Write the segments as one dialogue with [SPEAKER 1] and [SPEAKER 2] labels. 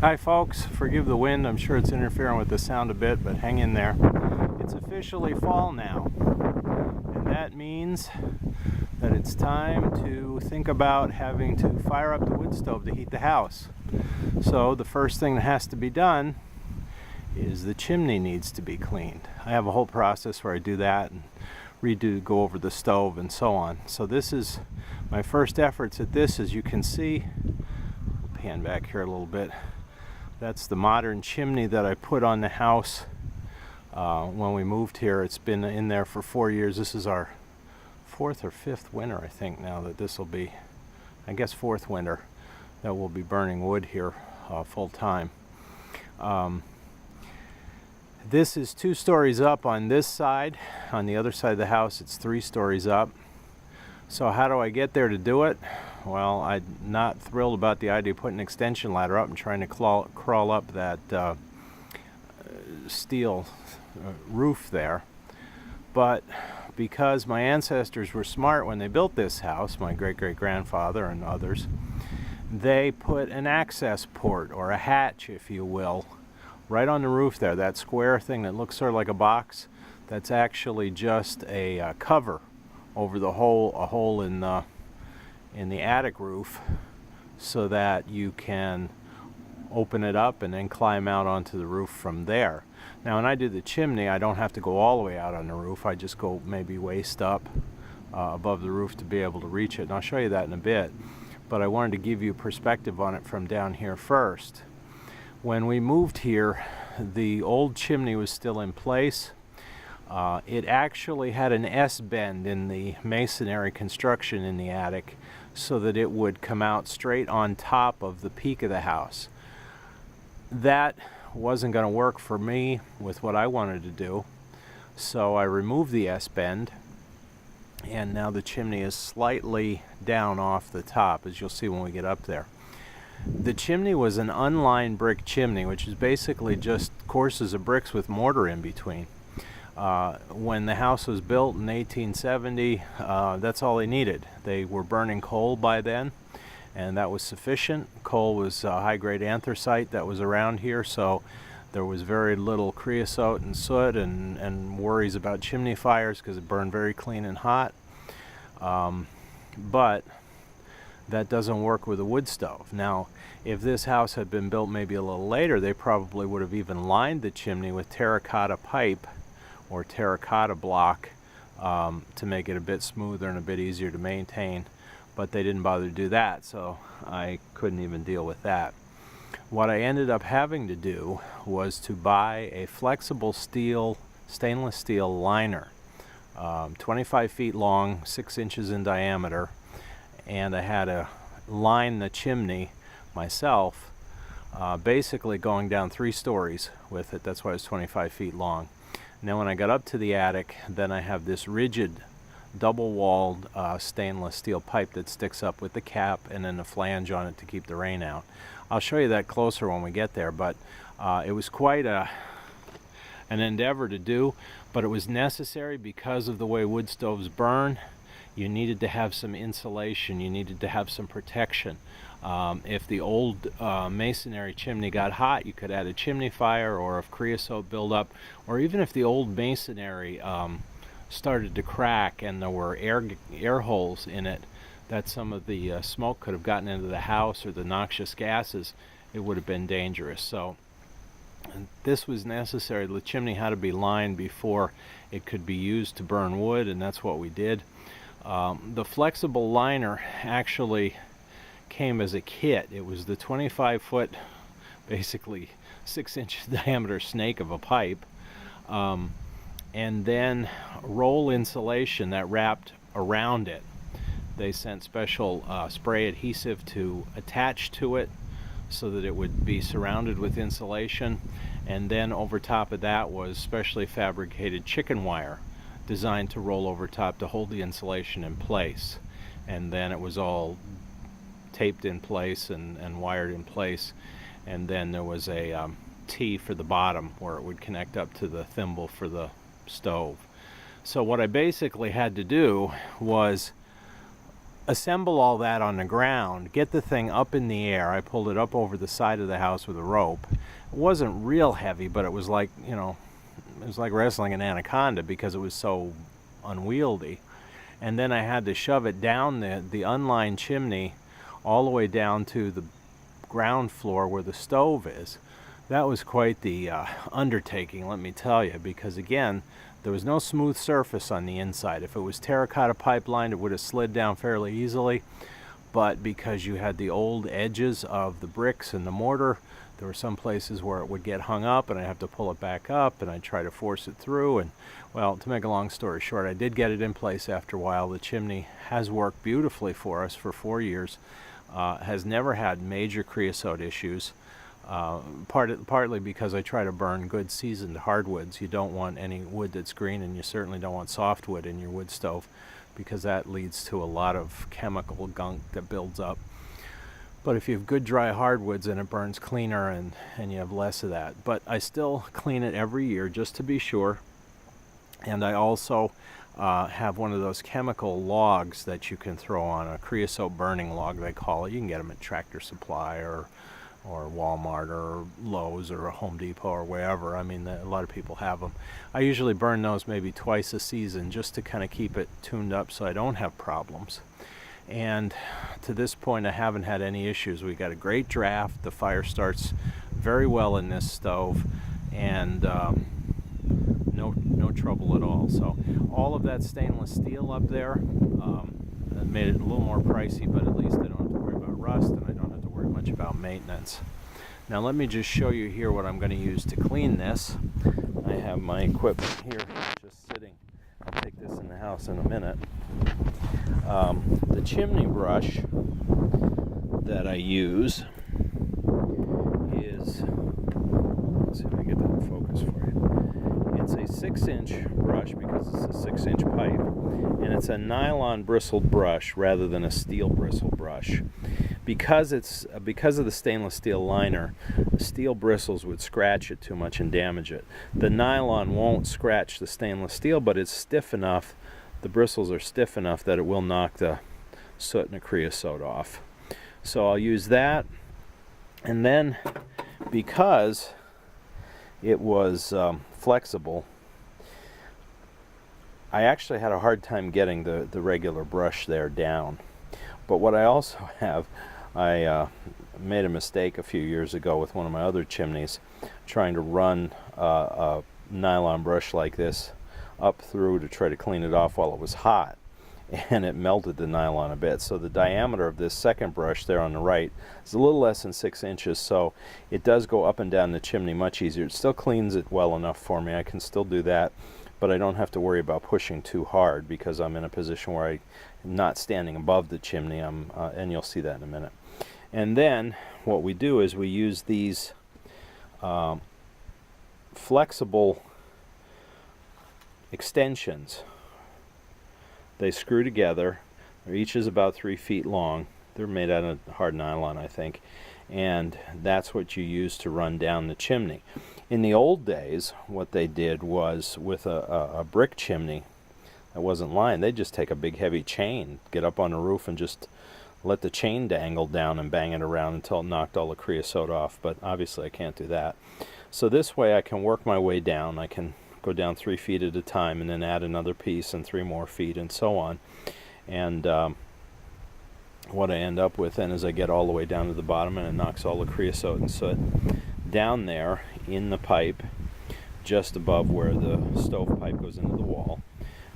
[SPEAKER 1] Hi folks, forgive the wind, I'm sure it's interfering with the sound a bit, but hang in there. It's officially fall now, and that means that it's time to think about having to fire up the wood stove to heat the house. So the first thing that has to be done is the chimney needs to be cleaned. I have a whole process where I do that and go over the stove and so on. So this is my first efforts at this. As you can see, I'll pan back here a little bit. That's the modern chimney that I put on the house when we moved here. It's been in there for 4 years. This is our fourth or fifth winter, I think, now that this will be, I guess, fourth winter that we'll be burning wood here full time. This is 2 stories up on this side. On the other side of the house, it's 3 stories up. So how do I get there to do it? Well, I'm not thrilled about the idea of putting an extension ladder up and trying to crawl up that steel roof there. But because my ancestors were smart when they built this house, my great-great-grandfather and others, they put an access port, or a hatch, if you will, right on the roof there. That square thing that looks sort of like a box, that's actually just a cover over the hole, a hole in the attic roof, so that you can open it up and then climb out onto the roof from there. Now when I do the chimney, I don't have to go all the way out on the roof. I just go maybe waist up above the roof to be able to reach it, and I'll show you that in a bit. But I wanted to give you perspective on it from down here first. When we moved here, the old chimney was still in place. It actually had an S-bend in the masonry construction in the attic so that it would come out straight on top of the peak of the house. That wasn't going to work for me with what I wanted to do, so I removed the S-bend, and now the chimney is slightly down off the top, as you'll see when we get up there. The chimney was an unlined brick chimney, which is basically just courses of bricks with mortar in between. When the house was built in 1870, that's all they needed. They were burning coal by then, and that was sufficient. Coal was high-grade anthracite that was around here, so there was very little creosote and soot and worries about chimney fires because it burned very clean and hot. But that doesn't work with a wood stove. Now, if this house had been built maybe a little later, they probably would have even lined the chimney with terracotta pipe or terracotta block to make it a bit smoother and a bit easier to maintain, but they didn't bother to do that, so I couldn't even deal with that. What I ended up having to do was to buy a flexible stainless steel liner, 25 feet long, 6 inches in diameter, and I had to line the chimney myself, basically going down 3 stories with it. That's why it's 25 feet long. Now when I got up to the attic, then I have this rigid double-walled stainless steel pipe that sticks up with the cap and then a flange on it to keep the rain out. I'll show you that closer when we get there, but it was quite an endeavor to do, but it was necessary because of the way wood stoves burn. You needed to have some insulation, you needed to have some protection. If the old masonry chimney got hot, you could add a chimney fire, or if creosote built up, or even if the old masonry started to crack and there were air holes in it, that some of the smoke could have gotten into the house, or the noxious gases, it would have been dangerous. So this was necessary. The chimney had to be lined before it could be used to burn wood, and that's what we did. The flexible liner actually came as a kit. It was the 25-foot, basically 6-inch diameter snake of a pipe, and then roll insulation that wrapped around it. They sent special spray adhesive to attach to it so that it would be surrounded with insulation, and then over top of that was specially fabricated chicken wire designed to roll over top to hold the insulation in place. And then it was all taped in place and wired in place, and then there was a T for the bottom where it would connect up to the thimble for the stove. So what I basically had to do was assemble all that on the ground, get the thing up in the air. I pulled it up over the side of the house with a rope. It wasn't real heavy, but it was like, you know, it was like wrestling an anaconda because it was so unwieldy. And then I had to shove it down the unlined chimney all the way down to the ground floor where the stove is. That was quite the undertaking, let me tell you, because again, there was no smooth surface on the inside. If it was terracotta pipeline, it would have slid down fairly easily, but because you had the old edges of the bricks and the mortar, there were some places where it would get hung up and I'd have to pull it back up and I'd try to force it through. And well, to make a long story short, I did get it in place after a while. The chimney has worked beautifully for us for 4 years, has never had major creosote issues. Partly because I try to burn good seasoned hardwoods. You don't want any wood that's green, and you certainly don't want softwood in your wood stove because that leads to a lot of chemical gunk that builds up. But if you have good dry hardwoods, then it burns cleaner and you have less of that. But I still clean it every year just to be sure. And I also have one of those chemical logs that you can throw on, a creosote burning log they call it. You can get them at Tractor Supply or Walmart or Lowe's or Home Depot or wherever. I mean, a lot of people have them. I usually burn those maybe twice a season just to kind of keep it tuned up so I don't have problems. And to this point, I haven't had any issues. We got a great draft. The fire starts very well in this stove, and no trouble at all. So all of that stainless steel up there that made it a little more pricey, but at least I don't have to worry about rust, and I don't have to worry much about maintenance. Now let me just show you here what I'm going to use to clean this. I have my equipment here just sitting. I'll take this in the house in a minute. The chimney brush that I use is, let's see if I can get that in focus for you. It's a 6-inch brush because it's a 6-inch pipe, and it's a nylon bristled brush rather than a steel bristle brush. Because of the stainless steel liner, the steel bristles would scratch it too much and damage it. The nylon won't scratch the stainless steel, but it's stiff enough, the bristles are stiff enough that it will knock the soot and the creosote off. So I'll use that, and then because it was flexible, I actually had a hard time getting the regular brush there down. But what I also have, I made a mistake a few years ago with one of my other chimneys, trying to run a nylon brush like this up through to try to clean it off while it was hot, and it melted the nylon a bit. So the diameter of this second brush there on the right is a little less than 6 inches, so it does go up and down the chimney much easier. It still cleans it well enough for me. I can still do that, but I don't have to worry about pushing too hard because I'm in a position where I'm not standing above the chimney, and you'll see that in a minute. And then what we do is we use these flexible extensions. They screw together. Each is about 3 feet long. They're made out of hard nylon, I think, and that's what you use to run down the chimney. In the old days, what they did was with a brick chimney that wasn't lined, they'd just take a big heavy chain, get up on the roof and just let the chain dangle down and bang it around until it knocked all the creosote off, but obviously I can't do that. So this way I can work my way down. I can go down 3 feet at a time and then add another piece and 3 more feet and so on. And what I end up with then is I get all the way down to the bottom and it knocks all the creosote and soot down there in the pipe just above where the stove pipe goes into the wall,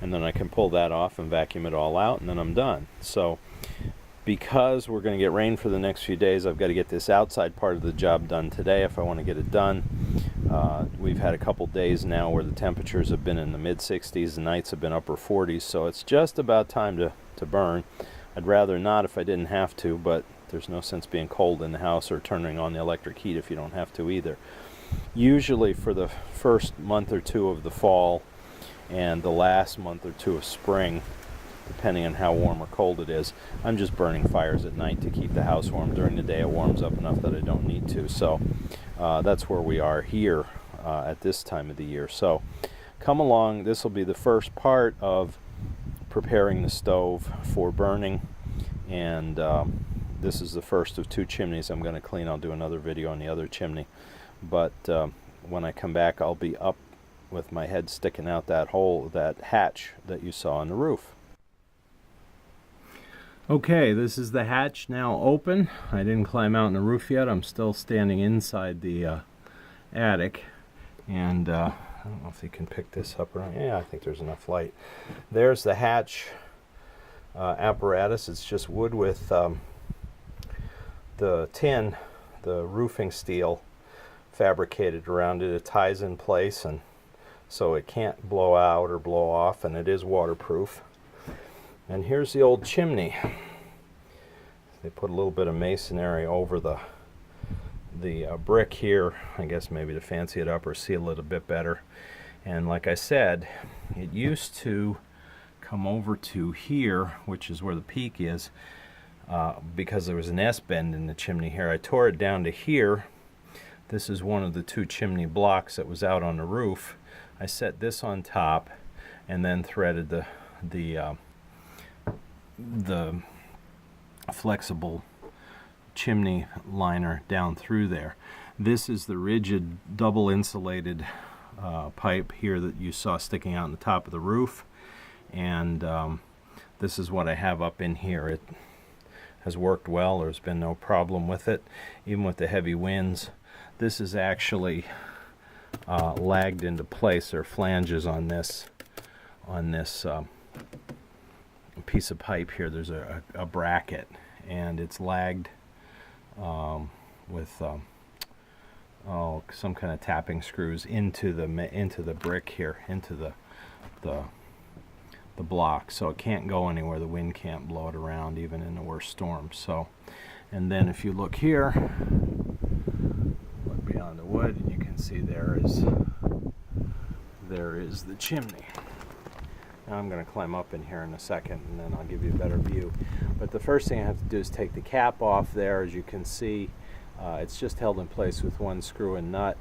[SPEAKER 1] and then I can pull that off and vacuum it all out, and then I'm done. So because we're going to get rain for the next few days, I've got to get this outside part of the job done today if I want to get it done. We've had a couple days now where the temperatures have been in the mid-60s, the nights have been upper 40s, so it's just about time to burn. I'd rather not if I didn't have to, but there's no sense being cold in the house or turning on the electric heat if you don't have to either. Usually for the first month or two of the fall and the last month or two of spring, depending on how warm or cold it is, I'm just burning fires at night to keep the house warm. During the day it warms up enough that I don't need to. So that's where we are here at this time of the year. So come along. This will be the first part of preparing the stove for burning. and this is the first of 2 chimneys I'm going to clean. I'll do another video on the other chimney, but when I come back I'll be up with my head sticking out that hole, that hatch that you saw on the roof. Okay, this is the hatch now open. I didn't climb out on the roof yet. I'm still standing inside the attic, and I don't know if you can pick this up or yeah, I think there's enough light. There's the hatch apparatus. It's just wood with the tin, the roofing steel fabricated around it. It ties in place, and so it can't blow out or blow off, and it is waterproof. And here's the old chimney. They put a little bit of masonry over the brick here, I guess maybe to fancy it up or seal it a bit better. And like I said, it used to come over to here, which is where the peak is, because there was an S-bend in the chimney here. I tore it down to here. This is one of the 2 chimney blocks that was out on the roof. I set this on top and then threaded the flexible chimney liner down through there. This is the rigid double insulated pipe here that you saw sticking out on the top of the roof, and this is what I have up in here. It has worked well. There's been no problem with it, even with the heavy winds. This is actually lagged into place. There are flanges on this piece of pipe here. There's a bracket, and it's lagged with some kind of tapping screws into the brick here, into the block, so it can't go anywhere. The wind can't blow it around even in the worst storm. So, and then if you look here, look beyond the wood, and you can see there is the chimney. Now I'm going to climb up in here in a second, and then I'll give you a better view. But the first thing I have to do is take the cap off there. As you can see, it's just held in place with 1 screw and nut.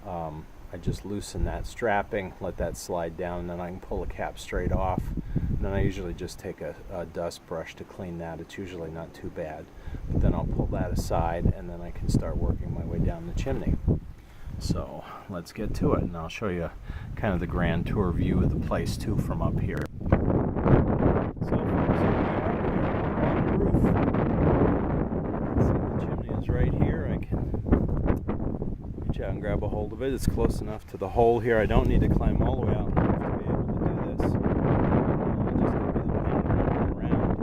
[SPEAKER 1] I just loosen that strapping, let that slide down, and then I can pull the cap straight off. And then I usually just take a dust brush to clean that. It's usually not too bad. But then I'll pull that aside, and then I can start working my way down the chimney. So let's get to it, and I'll show you kind of the grand tour view of the place too from up here. So on the roof. See, the chimney is right here. I can reach out and grab a hold of it. It's close enough to the hole here. I don't need to climb all the way out to be able to do this. I'll just give you the panorama around.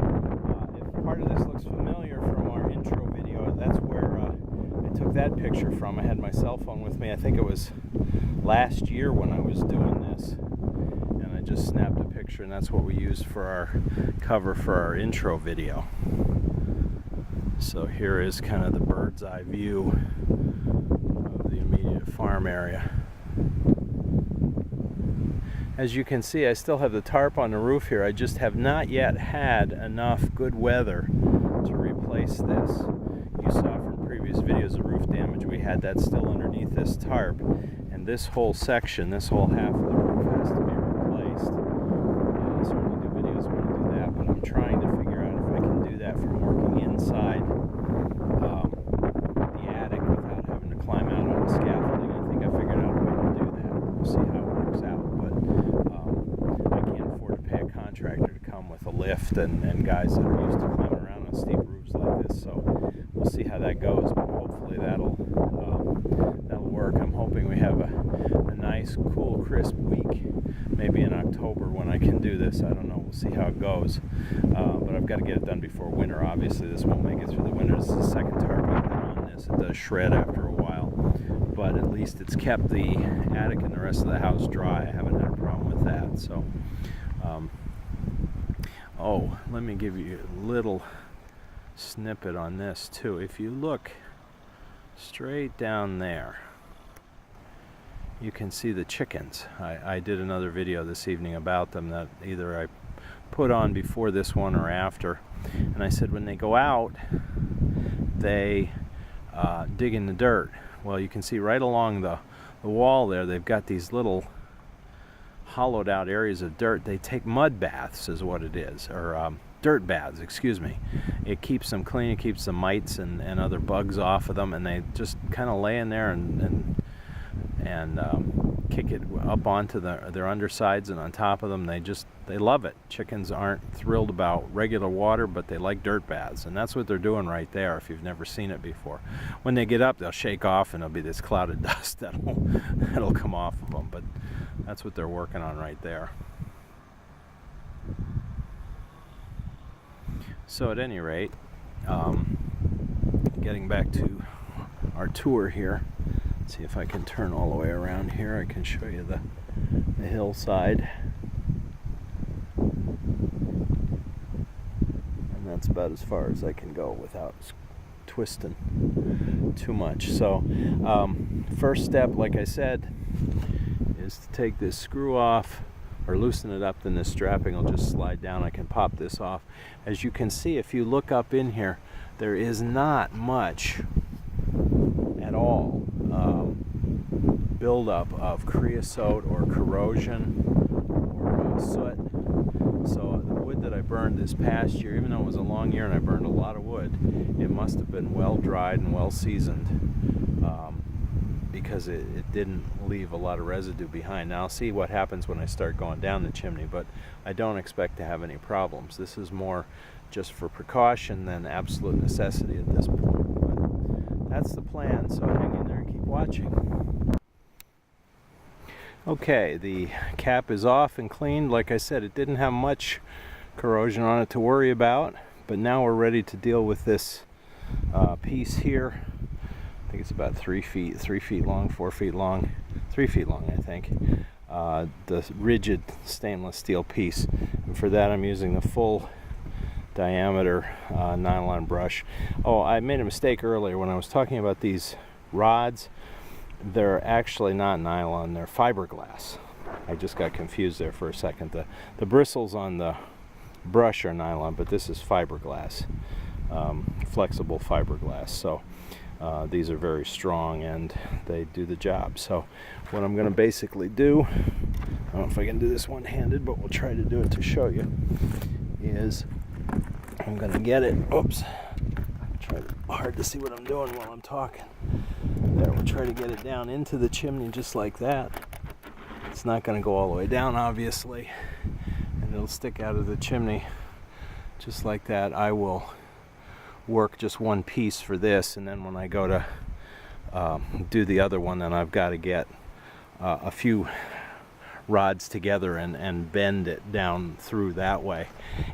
[SPEAKER 1] If part of this looks familiar from our intro video, that's where I took that picture from. I had my cell phone with me. I think it was last year when I was doing this, and I just snapped a picture, and that's what we used for our cover for our intro video. So here is kind of the bird's eye view of the immediate farm area. As you can see, I still have the tarp on the roof here. I just have not yet had enough good weather to replace this. You saw from previous videos the roof damage we had. That's still underneath this tarp, and this whole section, this whole half of the roof has to be replaced. I'll certainly do videos when I do that, but I'm trying to figure out if I can do that from working inside the attic without having to climb out on the scaffolding. I think I figured out a way to do that. We'll see how it works out, but I can't afford to pay a contractor to come with a lift and guys that are used to climbing around on steep roofs like this, so we'll see how that goes, but hopefully that'll work. I'm hoping we have a nice, cool, crisp week, maybe in October when I can do this. I don't know. We'll see how it goes. But I've got to get it done before winter. Obviously, this won't make it through the winter. This is the second tarp I've had on this. It does shred after a while, but at least it's kept the attic and the rest of the house dry. I haven't had a problem with that. So, oh, let me give you a little snippet on this too. If you look straight down there, you can see the chickens. I did another video this evening about them that either I put on before this one or after, and I said when they go out they dig in the dirt. Well, you can see right along the wall there they've got these little hollowed out areas of dirt. They take mud baths is what it is, or dirt baths, excuse me. it keeps them clean, it keeps the mites and other bugs off of them, and they just kind of lay in there and kick it up onto their undersides and on top of them. They love it. Chickens aren't thrilled about regular water, but they like dirt baths, and that's what they're doing right there if you've never seen it before. When they get up, they'll shake off and there'll be this cloud of dust that'll come off of them, but that's what they're working on right there. So at any rate, getting back to our tour here, see if I can turn all the way around here. I can show you the hillside, and that's about as far as I can go without twisting too much. So first step, like I said, is to take this screw off or loosen it up. Then this strapping will just slide down. I can pop this off. As you can see, if you look up in here, there is not much at all buildup of creosote or corrosion or soot. So the wood that I burned this past year, even though it was a long year and I burned a lot of wood, it must have been well dried and well seasoned, because it didn't leave a lot of residue behind. Now I'll see what happens when I start going down the chimney, but I don't expect to have any problems. This is more just for precaution than absolute necessity at this point. But that's the plan, so hang in there and keep watching. Okay, the cap is off and cleaned. Like I said, it didn't have much corrosion on it to worry about, but now we're ready to deal with this piece here. I think it's about 3 feet long, 4 feet long, 3 feet long, I think. The rigid stainless steel piece. And for that, I'm using the full diameter nylon brush. Oh, I made a mistake earlier when I was talking about these rods. They're actually not nylon, they're fiberglass. I just got confused there for a second. The bristles on the brush are nylon, but this is fiberglass, flexible fiberglass. So these are very strong and they do the job. So what I'm going to basically do, I don't know if I can do this one-handed, but we'll try to do it to show you, is I'm going to get it, oops, hard to see what I'm doing while I'm talking. There, we'll try to get it down into the chimney just like that. It's not going to go all the way down, obviously, and it'll stick out of the chimney just like that. I will work just one piece for this, and then when I go to do the other one, then I've got to get a few rods together and bend it down through that way.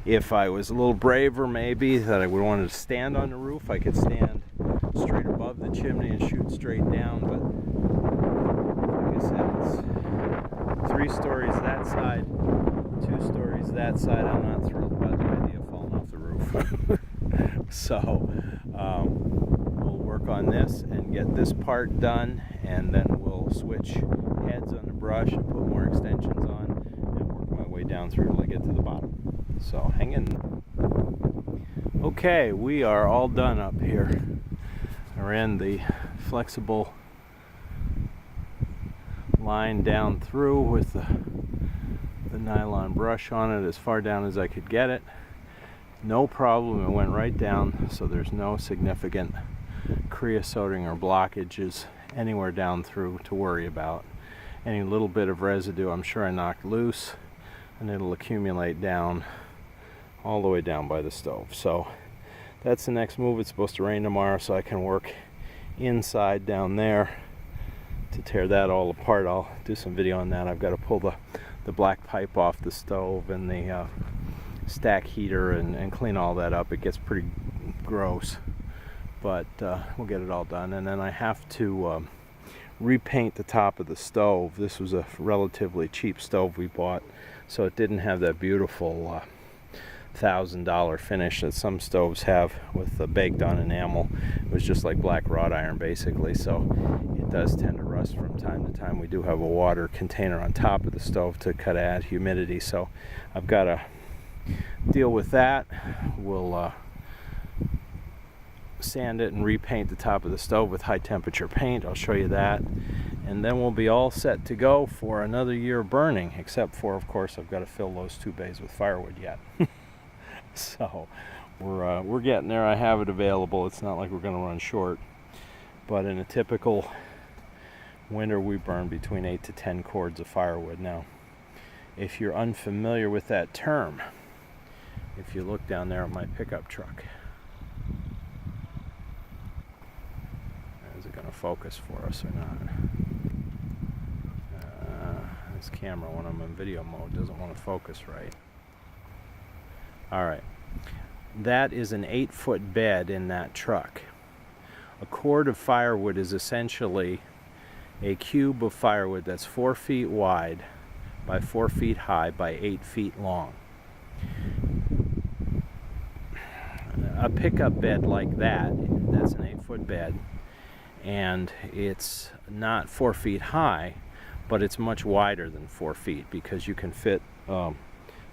[SPEAKER 1] If I was a little braver, maybe that I would want to stand on the roof, I could stand straight above the chimney and shoot straight down, but like I said, it's 3 stories that side, 2 stories that side. I'm not thrilled about the idea of falling off the roof. So we'll work on this and get this part done, and then we'll switch heads on the brush and put more extensions on and work my way down through till I get to the bottom. So hang in. Okay, we are all done up here. I ran the flexible line down through with the nylon brush on it as far down as I could get it. No problem, it went right down, so there's no significant creosoting or blockages anywhere down through to worry about. Any little bit of residue I'm sure I knocked loose, and it'll accumulate down all the way down by the stove. So that's the next move. It's supposed to rain tomorrow, so I can work inside down there to tear that all apart. I'll do some video on that. I've got to pull the black pipe off the stove and the stack heater and clean all that up. It gets pretty gross, but we'll get it all done. And then I have to repaint the top of the stove. This was a relatively cheap stove we bought, so it didn't have that beautiful $1,000 finish that some stoves have with the baked on enamel. It was just like black wrought iron basically, so it does tend to rust from time to time. We do have a water container on top of the stove to cut out humidity, so I've got to deal with that. We'll sand it and repaint the top of the stove with high temperature paint. I'll show you that, and then we'll be all set to go for another year of burning, except for, of course, I've got to fill those 2 bays with firewood yet. So we're getting there. I have it available. It's not like we're going to run short. But in a typical winter, we burn between 8 to 10 cords of firewood. Now, if you're unfamiliar with that term, if you look down there at my pickup truck, is it going to focus for us or not? This camera, when I'm in video mode, doesn't want to focus right. Alright, that is an 8-foot bed in that truck. A cord of firewood is essentially a cube of firewood that's 4 feet wide by 4 feet high by 8 feet long. A pickup bed like that, that's an 8-foot bed, and it's not 4 feet high, but it's much wider than 4 feet because you can fit a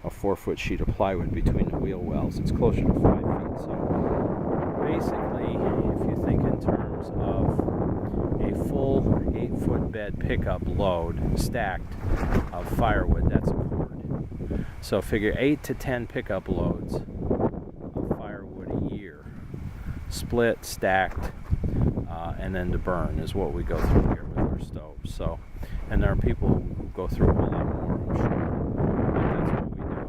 [SPEAKER 1] 4-foot sheet of plywood between the wheel wells. It's closer to 5 feet. So basically, if you think in terms of a full 8-foot bed pickup load stacked of firewood, that's a cord. So figure 8 to 10 pickup loads of firewood a year, split, stacked, and then to burn is what we go through here with our stoves. So, and there are people who go through a whole lot more, I'm sure.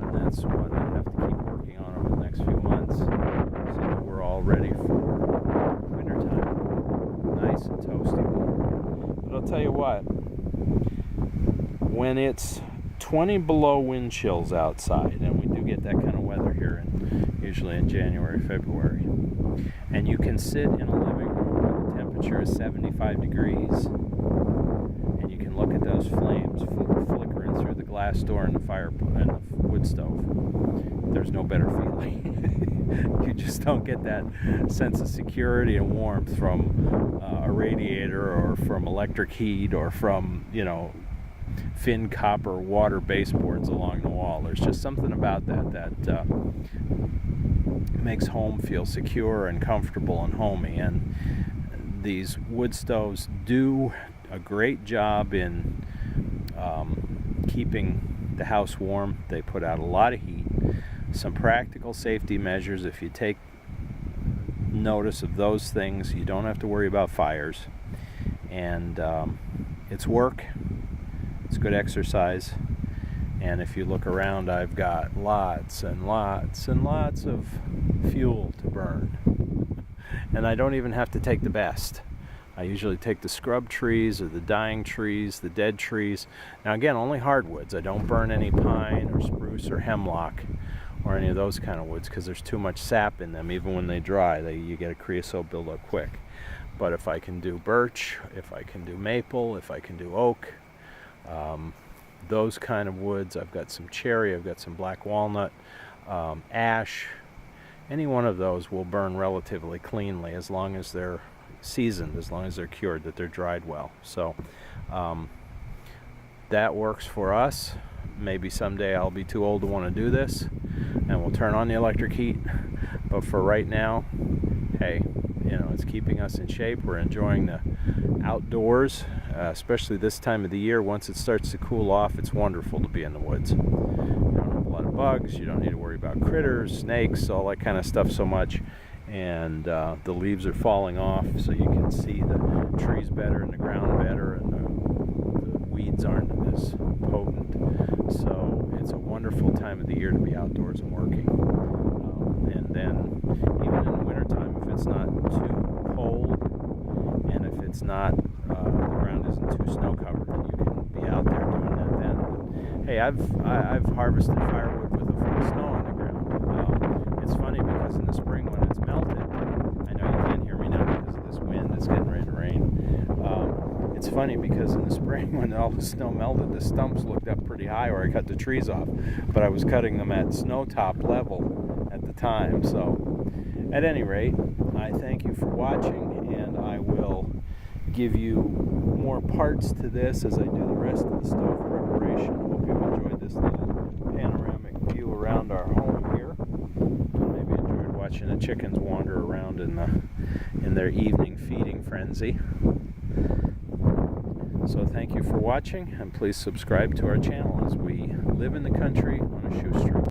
[SPEAKER 1] But that's what we do, and that's what I have to keep working on over the next few months, so that we're all ready for wintertime, nice and toasty warm. But I'll tell you what, when it's 20 below wind chills outside, and we do get that kind of weather here, usually in January, February, and you can sit in a living room where the temperature is 75 degrees, and you can look at those flames flickering through the glass door in the in the wood stove. There's no better feeling. You just don't get that sense of security and warmth from a radiator or from electric heat or from, thin copper water baseboards along the wall. There's just something about that makes home feel secure and comfortable and homey. And these wood stoves do a great job in keeping the house warm. They put out a lot of heat. Some practical safety measures: if you take notice of those things, you don't have to worry about fires. And it's work. It's good exercise. And if you look around, I've got lots and lots and lots of fuel to burn. And I don't even have to take the best. I usually take the scrub trees or the dying trees, the dead trees. Now again, only hardwoods. I don't burn any pine or spruce or hemlock or any of those kind of woods because there's too much sap in them. Even when they dry, you get a creosote buildup quick. But if I can do birch, if I can do maple, if I can do oak, those kind of woods, I've got some cherry, I've got some black walnut, ash, any one of those will burn relatively cleanly as long as they're seasoned, as long as they're cured, that they're dried well. So that works for us. Maybe someday I'll be too old to want to do this and we'll turn on the electric heat, but for right now, hey, it's keeping us in shape. We're enjoying the outdoors, especially this time of the year. Once it starts to cool off, it's wonderful to be in the woods. You don't have a lot of bugs, you don't need to worry about critters, snakes, all that kind of stuff so much. And the leaves are falling off, so you can see the trees better and the ground better, and the weeds aren't as potent. So it's a wonderful time of the year to be outdoors and working. And then even in the wintertime, if it's not too cold and if it's not, the ground isn't too snow covered, you can be out there doing that then. But, hey, I've harvested firewood with a foot of snow on the ground. It's funny because in the spring when it's melted, I know you can't hear me now because of this wind, it's getting ready to rain. It's funny because in the spring when all the snow melted, the stumps looked up pretty high where I cut the trees off, but I was cutting them at snow top level at the time. So at any rate, I thank you for watching, and I will give you more parts to this as I do the rest of the stove preparation. Hope you enjoyed this little panoramic view around our home here. Maybe enjoyed watching the chickens wander around in their evening feeding frenzy. So thank you for watching, and please subscribe to our channel as we live in the country on a shoestring.